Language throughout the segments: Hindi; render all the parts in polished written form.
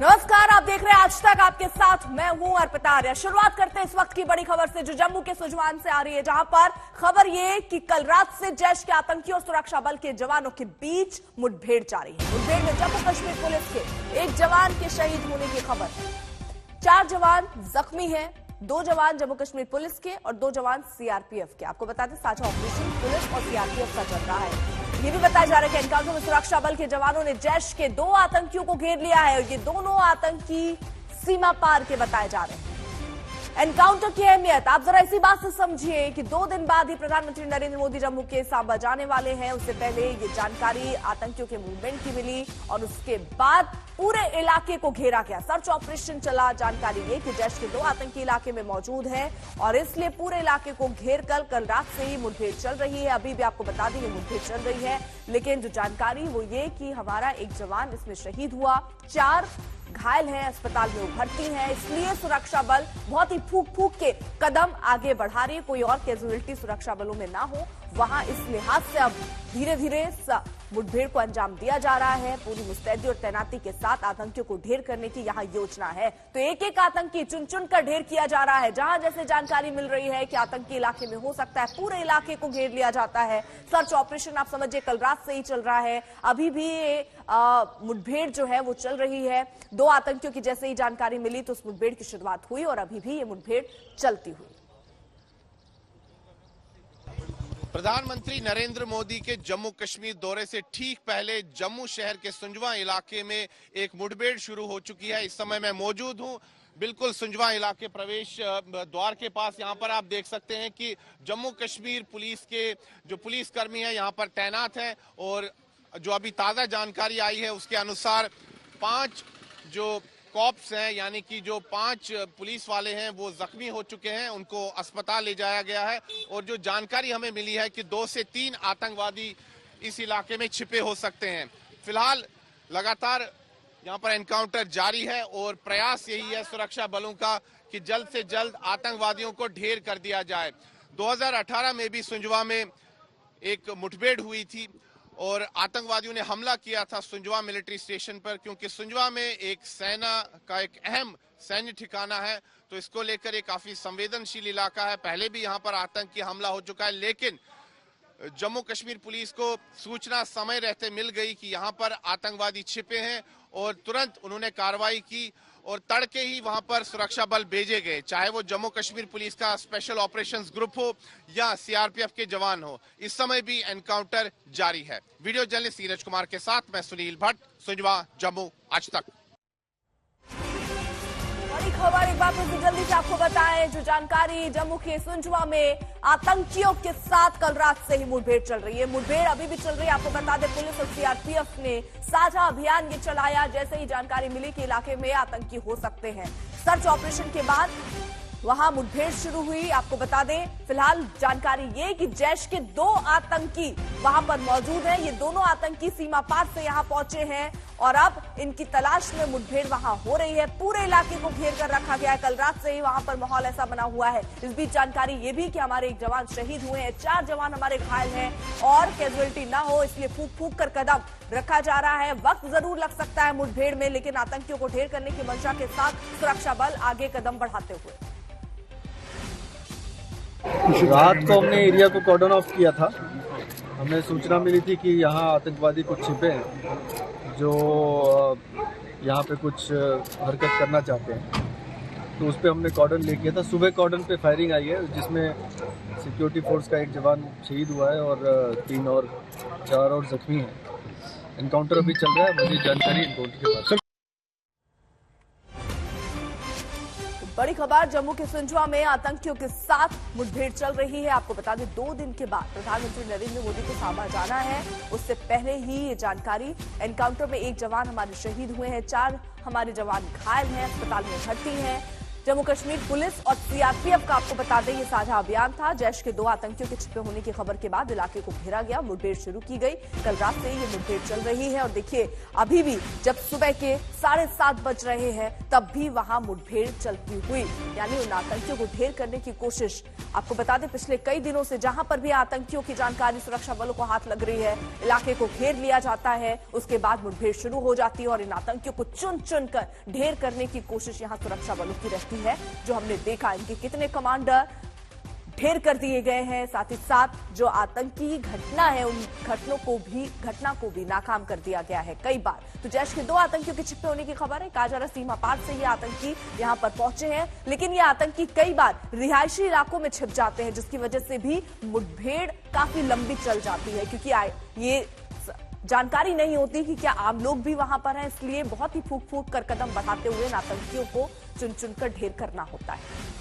नमस्कार, आप देख रहे हैं आज तक, आपके साथ मैं हूं अर्पिता आर्या। शुरुआत करते हैं इस वक्त की बड़ी खबर से जो जम्मू के सुजवान से आ रही है, जहां पर खबर ये कि कल रात से जैश के आतंकियों और सुरक्षा बल के जवानों के बीच मुठभेड़ जारी है। मुठभेड़ में जम्मू कश्मीर पुलिस के एक जवान के शहीद होने की खबर है। 4 जवान जख्मी हैं, 2 जवान जम्मू कश्मीर पुलिस के और 2 जवान सीआरपीएफ के। आपको बता दें, साझा ऑपरेशन पुलिस और सीआरपीएफ का चल रहा है। ये भी बताया जा रहा है कि एनकाउंटर में सुरक्षा बल के जवानों ने जैश के 2 आतंकियों को घेर लिया है और ये दोनों आतंकी सीमा पार के बताए जा रहे हैं। एनकाउंटर की अहमियत आप जरा इसी बात से समझिए कि 2 दिन बाद ही प्रधानमंत्री नरेंद्र मोदी जम्मू के सांबा जाने वाले हैं। उससे पहले ये जानकारी आतंकियों के मूवमेंट की मिली और उसके बाद पूरे इलाके को घेरा गया, सर्च ऑपरेशन चला। जानकारी ये कि जैश के 2 आतंकी इलाके में मौजूद हैं और इसलिए पूरे इलाके को घेर कर कल रात से ही मुठभेड़ चल रही है। अभी भी आपको बता दें ये मुठभेड़ चल रही है, लेकिन जो जानकारी वो ये कि हमारा एक जवान इसमें शहीद हुआ, 4 घायल हैं, अस्पताल में वो भर्ती हैं। इसलिए सुरक्षा बल बहुत ही फूक के कदम आगे बढ़ा रही है, कोई और कैजुअलिटी सुरक्षा बलों में ना हो वहां, इस लिहाज से अब धीरे धीरे मुठभेड़ को अंजाम दिया जा रहा है। पूरी मुस्तैदी और तैनाती के साथ आतंकियों को ढेर करने की यहां योजना है। तो एक एक आतंकी चुन चुन कर ढेर किया जा रहा है। जहां जैसे जानकारी मिल रही है कि आतंकी इलाके में हो सकता है, पूरे इलाके को घेर लिया जाता है। सर्च ऑपरेशन आप समझिए कल रात से ही चल रहा है। अभी भी मुठभेड़ जो है वो चल रही है। 2 आतंकियों की जैसे ही जानकारी मिली तो उस मुठभेड़ की शुरुआत हुई और अभी भी ये मुठभेड़ चलती हुई। प्रधानमंत्री नरेंद्र मोदी के जम्मू कश्मीर दौरे से ठीक पहले जम्मू शहर के सुंजवा इलाके में एक मुठभेड़ शुरू हो चुकी है। इस समय मैं मौजूद हूं बिल्कुल सुंजवा इलाके प्रवेश द्वार के पास। यहां पर आप देख सकते हैं कि जम्मू कश्मीर पुलिस के जो पुलिसकर्मी हैं यहां पर तैनात हैं और जो अभी ताजा जानकारी आई है उसके अनुसार 5 जो कॉप्स हैं, यानी कि जो 5 पुलिस वाले हैं वो जख्मी हो चुके हैं, उनको अस्पताल ले जाया गया है। और जो जानकारी हमें मिली है कि 2 से 3 आतंकवादी इस इलाके में छिपे हो सकते हैं। फिलहाल लगातार यहाँ पर एनकाउंटर जारी है और प्रयास यही है सुरक्षा बलों का कि जल्द से जल्द आतंकवादियों को ढेर कर दिया जाए। 2018 में भी सुंजवा में एक मुठभेड़ हुई थी और आतंकवादियों ने हमला किया था सुंजवा मिलिट्री स्टेशन पर, क्योंकि सुंजवा में एक सेना का एक अहम सैन्य ठिकाना है, तो इसको लेकर ये काफी संवेदनशील इलाका है। पहले भी यहाँ पर आतंकी हमला हो चुका है, लेकिन जम्मू कश्मीर पुलिस को सूचना समय रहते मिल गई कि यहाँ पर आतंकवादी छिपे हैं और तुरंत उन्होंने कार्रवाई की और तड़के ही वहां पर सुरक्षा बल भेजे गए, चाहे वो जम्मू कश्मीर पुलिस का स्पेशल ऑपरेशंस ग्रुप हो या सीआरपीएफ के जवान हो। इस समय भी एनकाउंटर जारी है। वीडियो जर्नलिस्ट नीरज कुमार के साथ मैं सुनील भट्ट, सुंजवा, जम्मू, आज तक। बड़ी खबर एक बार फिर जल्दी से आपको बताएं, जो जानकारी जम्मू के सुंजवा में आतंकियों के साथ कल रात से ही मुठभेड़ चल रही है। मुठभेड़ अभी भी चल रही है। आपको बता दें पुलिस और सीआरपीएफ ने साझा अभियान ये चलाया जैसे ही जानकारी मिली कि इलाके में आतंकी हो सकते हैं। सर्च ऑपरेशन के बाद वहां मुठभेड़ शुरू हुई। आपको बता दें फिलहाल जानकारी ये कि जैश के 2 आतंकी वहां पर मौजूद हैं। ये दोनों आतंकी सीमा पार से यहां पहुंचे हैं और अब इनकी तलाश में मुठभेड़ वहां हो रही है। पूरे इलाके को घेर कर रखा गया है। कल रात से ही वहां पर माहौल ऐसा बना हुआ है। इस बीच जानकारी ये भी कि हमारे एक जवान शहीद हुए हैं, 4 जवान हमारे घायल हैं और कैजुअलिटी ना हो इसलिए फूक कर कदम रखा जा रहा है। वक्त जरूर लग सकता है मुठभेड़ में, लेकिन आतंकियों को ढेर करने की मंशा के साथ सुरक्षा बल आगे कदम बढ़ाते हुए। रात को हमने एरिया को कॉर्डन ऑफ किया था। हमें सूचना मिली थी कि यहाँ आतंकवादी कुछ छिपे हैं जो यहाँ पे कुछ हरकत करना चाहते हैं, तो उस पर हमने कॉर्डन ले किया था। सुबह कॉर्डन पे फायरिंग आई है जिसमें सिक्योरिटी फोर्स का एक जवान शहीद हुआ है और 4 और जख्मी हैं। एनकाउंटर अभी चल रहा है, मुझे जानकारी एनकाउंटर के बाद। बड़ी खबर जम्मू के सुंजवा में आतंकियों के साथ मुठभेड़ चल रही है। आपको बता दें 2 दिन के बाद प्रधानमंत्री नरेंद्र मोदी को सांबा जाना है। उससे पहले ही ये जानकारी, एनकाउंटर में 1 जवान हमारे शहीद हुए हैं, 4 हमारे जवान घायल हैं, अस्पताल में भर्ती हैं। जम्मू कश्मीर पुलिस और सीआरपीएफ का आपको बता दें ये साझा अभियान था। जैश के 2 आतंकियों के छिपे होने की खबर के बाद इलाके को घेरा गया, मुठभेड़ शुरू की गई। कल रात से ये मुठभेड़ चल रही है और देखिए अभी भी जब सुबह के 7:30 बज रहे हैं तब भी वहां मुठभेड़ चलती हुई, यानी उन आतंकियों को ढेर करने की कोशिश। आपको बता दें पिछले कई दिनों से जहां पर भी आतंकियों की जानकारी सुरक्षा बलों को हाथ लग रही है, इलाके को घेर लिया जाता है, उसके बाद मुठभेड़ शुरू हो जाती है और इन आतंकियों को चुन चुन कर ढेर करने की कोशिश यहां सुरक्षा बलों की रहती है। जो हमने देखा इनके कितने कमांडर ढेर कर दिए गए हैं, साथ ही साथ जो आतंकी घटना है उन घटना को भी नाकाम कर दिया गया है कई बार। तो जैश के 2 आतंकियों के छिपे होने की खबर है। काजारा सीमा पार से ये आतंकी यहां पर पहुंचे हैं, लेकिन ये आतंकी कई बार रिहायशी इलाकों में छिप जाते हैं, जिसकी वजह से भी मुठभेड़ काफी लंबी चल जाती है, क्योंकि ये जानकारी नहीं होती कि क्या आम लोग भी वहां पर हैं, इसलिए बहुत ही फूक फूक कर कदम बढ़ाते हुए आतंकियों को चुन चुन कर ढेर करना होता है।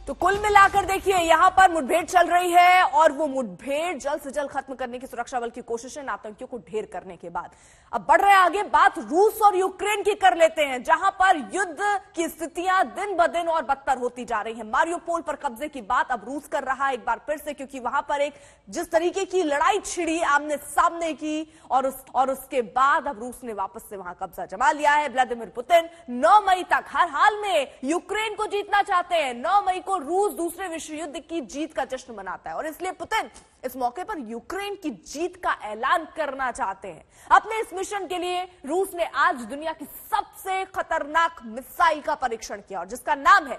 तो कुल मिलाकर देखिए यहां पर मुठभेड़ चल रही है और वो मुठभेड़ जल्द से जल्द खत्म करने की सुरक्षा बल की कोशिश है आतंकियों को ढेर करने के बाद। अब बढ़ रहे आगे, बात रूस और यूक्रेन की कर लेते हैं, जहां पर युद्ध की स्थितियां दिन ब दिन और बदतर होती जा रही हैं। मारियोपोल पर कब्जे की बात अब रूस कर रहा है एक बार फिर से, क्योंकि वहां पर एक जिस तरीके की लड़ाई छिड़ी आमने सामने की और उसके बाद अब रूस ने वापस से वहां कब्जा जमा लिया है। व्लादिमीर पुतिन 9 मई तक हर हाल में यूक्रेन को जीतना चाहते हैं। 9 मई को रूस दूसरे विश्व युद्ध की जीत का जश्न मनाता है और इसलिए पुतिन इस मौके पर यूक्रेन की जीत का ऐलान करना चाहते हैं। अपने इस मिशन के लिए रूस ने आज दुनिया की सबसे खतरनाक मिसाइल का परीक्षण किया और जिसका नाम है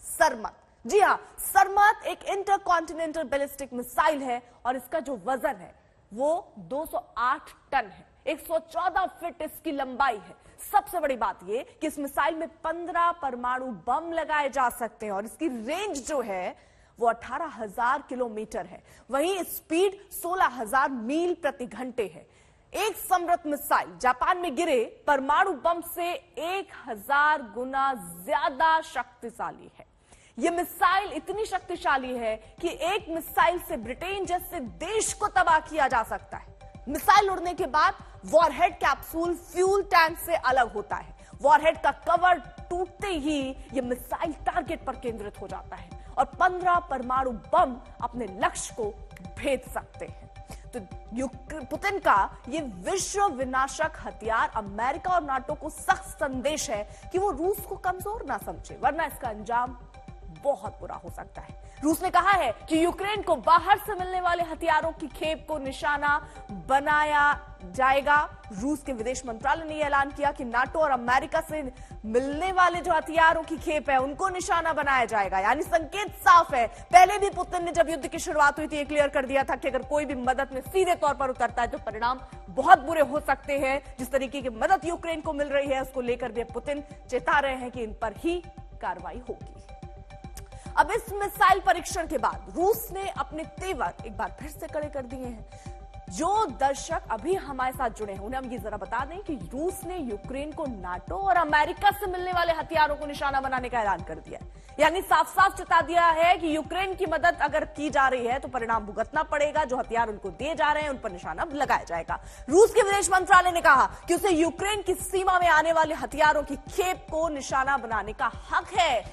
सरमत। जी हां, सरमत एक इंटरकॉन्टिनेंटल बैलिस्टिक मिसाइल है और इसका जो वजन है वो 208 टन है, 114 फीट इसकी लंबाई है। सबसे बड़ी बात यह कि इस मिसाइल में 15 परमाणु बम लगाए जा सकते हैं और इसकी रेंज जो है वो 18,000 किलोमीटर है, वहीं स्पीड 16,000 मील प्रति घंटे है। एक समृद्ध मिसाइल जापान में गिरे परमाणु बम से 1000 गुना ज्यादा शक्तिशाली है। यह मिसाइल इतनी शक्तिशाली है कि एक मिसाइल से ब्रिटेन जैसे देश को तबाह किया जा सकता है। मिसाइल उड़ने के बाद वॉरहेड कैप्सूल फ्यूल टैंक से अलग होता है। वॉरहेड का कवर टूटते ही यह मिसाइल टारगेट पर केंद्रित हो जाता है और 15 परमाणु बम अपने लक्ष्य को भेद सकते हैं। तो पुतिन का ये विश्व विनाशक हथियार अमेरिका और नाटो को सख्त संदेश है कि वो रूस को कमजोर ना समझे, वरना इसका अंजाम बहुत बुरा हो सकता है। रूस ने कहा है कि यूक्रेन को बाहर से मिलने वाले हथियारों की खेप को निशाना बनाया जाएगा। रूस के विदेश मंत्रालय ने यह ऐलान किया कि नाटो और अमेरिका से मिलने वाले जो हथियारों की खेप है उनको निशाना बनाया जाएगा, यानी संकेत साफ है। पहले भी पुतिन ने जब युद्ध की शुरुआत हुई थी क्लियर कर दिया था कि अगर कोई भी मदद में सीधे तौर पर उतरता है तो परिणाम बहुत बुरे हो सकते हैं। जिस तरीके की मदद यूक्रेन को मिल रही है उसको लेकर भी पुतिन चेता रहे हैं कि इन पर ही कार्रवाई होगी। अब इस मिसाइल परीक्षण के बाद रूस ने अपने तेवर एक बार फिर से कड़े कर दिए हैं। जो दर्शक अभी हमारे साथ जुड़े हैं उन्हें हम ये जरा बता दें कि रूस ने यूक्रेन को नाटो और अमेरिका से मिलने वाले हथियारों को निशाना बनाने का ऐलान कर दिया है, यानी साफ साफ चेता दिया है कि यूक्रेन की मदद अगर की जा रही है तो परिणाम भुगतना पड़ेगा। जो हथियार उनको दिए जा रहे हैं उन पर निशाना लगाया जाएगा। रूस के विदेश मंत्रालय ने कहा कि उसे यूक्रेन की सीमा में आने वाले हथियारों की खेप को निशाना बनाने का हक है।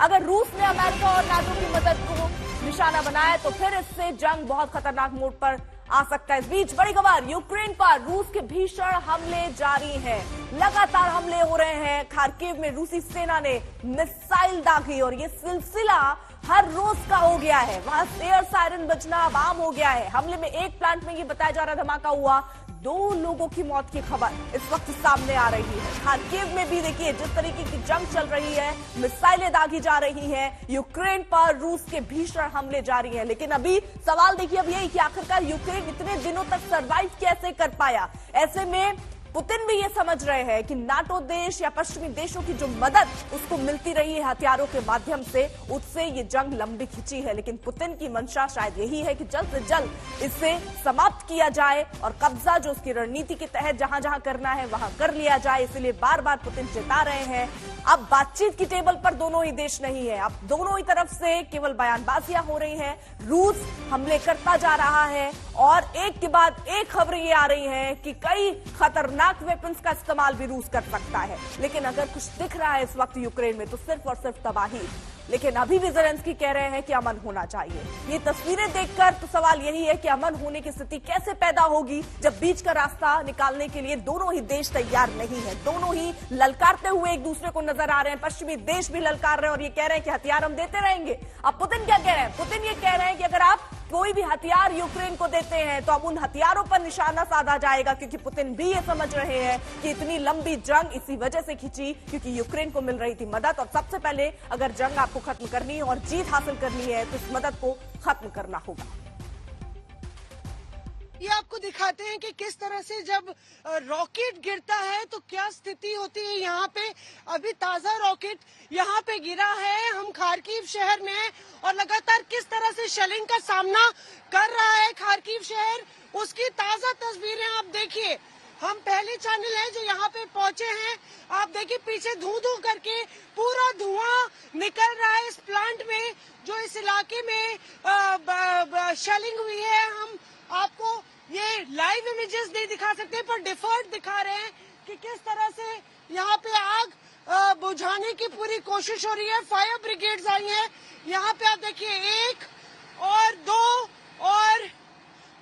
अगर रूस ने अमेरिका और नाटो की मदद को निशाना बनाया तो फिर इससे जंग बहुत खतरनाक मोड़ पर आ सकता है। इस बीच बड़ी खबर, यूक्रेन पर रूस के भीषण हमले जारी हैं। लगातार हमले हो रहे हैं। खार्किव में रूसी सेना ने मिसाइल दागी और ये सिलसिला हर रोज का हो गया है। वहां एयर सायरन बजना अब आम हो गया है। हमले में एक प्लांट में ये बताया जा रहा धमाका हुआ, 2 लोगों की मौत की खबर इस वक्त सामने आ रही है। खार्किव में भी देखिए जिस तरीके की जंग चल रही है, मिसाइलें दागी जा रही हैं, यूक्रेन पर रूस के भीषण हमले जारी हैं। लेकिन अभी सवाल देखिए अब यही कि आखिरकार यूक्रेन इतने दिनों तक सरवाइव कैसे कर पाया। ऐसे में पुतिन भी ये समझ रहे हैं कि नाटो देश या पश्चिमी देशों की जो मदद उसको मिलती रही है हथियारों के माध्यम से, उससे ये जंग लंबी खिंची है। लेकिन पुतिन की मंशा शायद यही है कि जल्द से जल्द इसे समाप्त किया जाए और कब्जा जो उसकी रणनीति के तहत जहां जहां करना है वहां कर लिया जाए। इसलिए बार बार पुतिन चेता रहे हैं। अब बातचीत की टेबल पर दोनों ही देश नहीं है, अब दोनों ही तरफ से केवल बयानबाजियां हो रही हैं। रूस हमले करता जा रहा है और एक के बाद एक खबरें ये आ रही हैं कि कई खतरनाक वेपन्स का इस्तेमाल भी रूस कर सकता है। लेकिन अगर कुछ दिख रहा है इस वक्त यूक्रेन में तो सिर्फ और सिर्फ तबाही। लेकिन अभी भी ज़ेलेंस्की कह रहे हैं कि अमन होना चाहिए। ये तस्वीरें देखकर तो सवाल यही है कि अमन होने की स्थिति कैसे पैदा होगी जब बीच का रास्ता निकालने के लिए दोनों ही देश तैयार नहीं है। दोनों ही ललकारते हुए एक दूसरे को नजर आ रहे हैं। पश्चिमी देश भी ललकार रहे हैं और ये कह रहे हैं कि हथियार हम देते रहेंगे। अब पुतिन क्या कह रहे हैं? पुतिन ये कह रहे हैं कि अगर आप कोई भी हथियार यूक्रेन को देते हैं तो अब उन हथियारों पर निशाना साधा जाएगा, क्योंकि पुतिन भी ये समझ रहे हैं कि इतनी लंबी जंग इसी वजह से खिंची क्योंकि यूक्रेन को मिल रही थी मदद। और सबसे पहले अगर जंग आपको खत्म करनी है और जीत हासिल करनी है तो इस मदद को खत्म करना होगा। ये आपको दिखाते हैं कि किस तरह से जब रॉकेट गिरता है तो क्या स्थिति होती है। यहाँ पे अभी ताजा रॉकेट यहाँ पे गिरा है, हम खार्किव शहर में हैं और लगातार किस तरह से शेलिंग का सामना कर रहा है खार्किव शहर, उसकी ताजा तस्वीरें आप देखिए। हम पहले चैनल है जो यहाँ पे पहुंचे हैं, आप देखिए पीछे धू धू करके पूरा धुआं निकल रहा है इस प्लांट में जो इस इलाके में शेलिंग हुई है। हम आपको ये लाइव इमेजेस नहीं दिखा सकते पर डिफर्ड दिखा रहे हैं कि किस तरह से यहाँ पे आग बुझाने की पूरी कोशिश हो रही है। फायर ब्रिगेड्स आई हैं यहाँ पे, आप देखिए एक और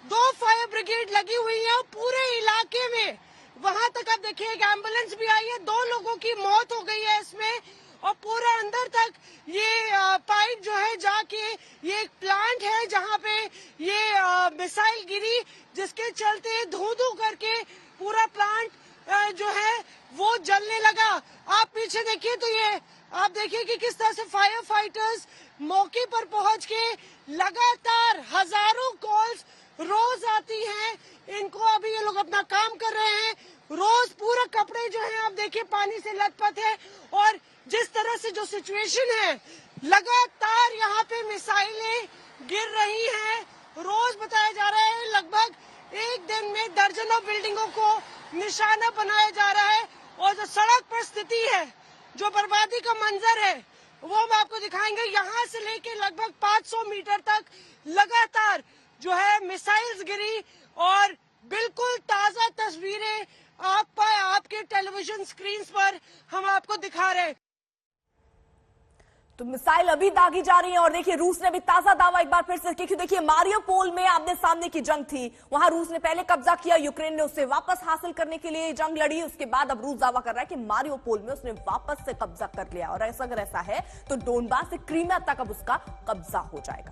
दो फायर ब्रिगेड लगी हुई है पूरे इलाके में। वहां तक आप देखिए एक एम्बुलेंस भी आई है, 2 लोगों की मौत हो गई है इसमें और पूरा अंदर तक ये पाइप जो है जाके ये एक प्लांट है जहाँ पे ये मिसाइल गिरी जिसके चलते धू धू करके पूरा प्लांट जो है वो जलने लगा। आप पीछे देखिए तो ये आप देखिए कि किस तरह से फायर फाइटर्स मौके पर पहुंच के लगातार हजारों कॉल्स रोज आती हैं इनको, अभी ये लोग अपना काम कर रहे हैं। रोज पूरा कपड़े जो है आप देखिए पानी से लथपथ है और जिस तरह से जो सिचुएशन है लगातार यहाँ पे मिसाइलें गिर रही हैं। रोज बताया जा रहा है लगभग एक दिन में दर्जनों बिल्डिंगों को निशाना बनाया जा रहा है और जो सड़क पर स्थिति है, जो बर्बादी का मंजर है वो हम आपको दिखाएंगे। यहाँ से लेके लगभग 500 मीटर तक लगातार जो है मिसाइल्स गिरी और बिल्कुल ताजा तस्वीरें आपके टेलीविजन स्क्रीन पर हम आपको दिखा रहे हैं। तो मिसाइल अभी दागी जा रही है और देखिए रूस ने भी ताजा दावा एक बार फिर से, क्योंकि देखिए मारियोपोल में आमने सामने की जंग थी, वहां रूस ने पहले कब्जा किया, यूक्रेन ने उसे वापस हासिल करने के लिए जंग लड़ी। उसके बाद अब रूस दावा कर रहा है कि मारियोपोल में उसने वापस से कब्जा कर लिया और अगर ऐसा है तो डोनबास से क्रीमिया तक अब उसका कब्जा हो जाएगा।